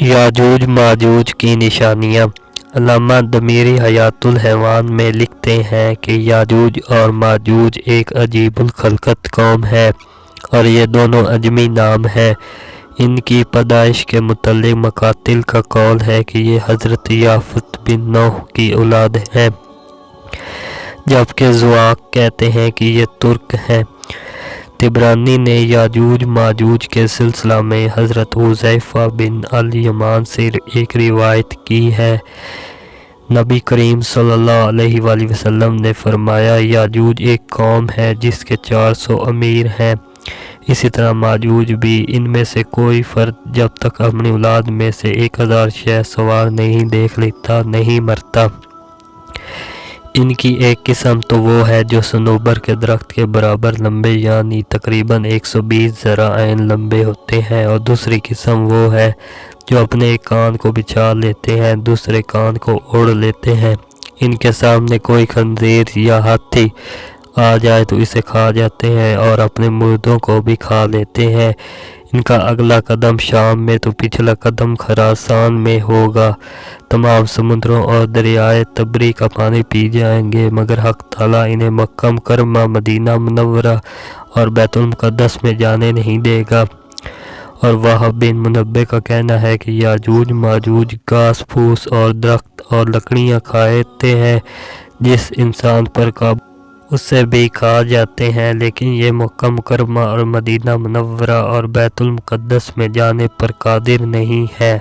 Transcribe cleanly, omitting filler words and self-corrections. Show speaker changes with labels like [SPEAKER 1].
[SPEAKER 1] یاجوج ماجوج کی نشانیاں۔ علامہ دمیری حیات الحیوان میں لکھتے ہیں کہ یاجوج اور ماجوج ایک عجیب الخلقت قوم ہے اور یہ دونوں عجمی نام ہیں۔ ان کی پیدائش کے متعلق مقاتل کا قول ہے کہ یہ حضرت یافت بن نوح کی اولاد ہیں، جبکہ ضحاک کہتے ہیں کہ یہ ترک ہیں۔ طبرانی نے یاجوج ماجوج کے سلسلہ میں حضرت حذیفہ بن الیمان سے ایک روایت کی ہے۔ نبی کریم صلی اللہ علیہ وآلہ وسلم نے فرمایا، یاجوج ایک قوم ہے جس کے 400 امیر ہیں، اسی طرح ماجوج بھی۔ ان میں سے کوئی فرد جب تک اپنی اولاد میں سے 1000 شہ سوار نہیں دیکھ لیتا نہیں مرتا۔ ان کی ایک قسم تو وہ ہے جو صنوبر کے درخت کے برابر لمبے یعنی تقریباً 120 ذراعین لمبے ہوتے ہیں، اور دوسری قسم وہ ہے جو اپنے ایک کان کو بچھا لیتے ہیں، دوسرے کان کو اڑ لیتے ہیں۔ ان کے سامنے کوئی خنزیر یا ہاتھی آ جائے تو اسے کھا جاتے ہیں اور اپنے مردوں کو بھی کھا لیتے ہیں۔ ان کا اگلا قدم شام میں تو پچھلا قدم خراسان میں ہوگا۔ تمام سمندروں اور دریائے تبری کا پانی پی جائیں گے، مگر حق تعالیٰ انہیں مکہ مکرمہ، مدینہ منورہ اور بیت المقدس میں جانے نہیں دے گا۔ اور وہب بن منبع کا کہنا ہے کہ یاجوج ماجوج گھاس پھوس اور درخت اور لکڑیاں کھاتے ہیں، جس انسان پر قابو اسے بھی کھا جاتے ہیں، لیکن یہ مکہ مکرمہ اور مدینہ منورہ اور بیت المقدس میں جانے پر قادر نہیں ہے۔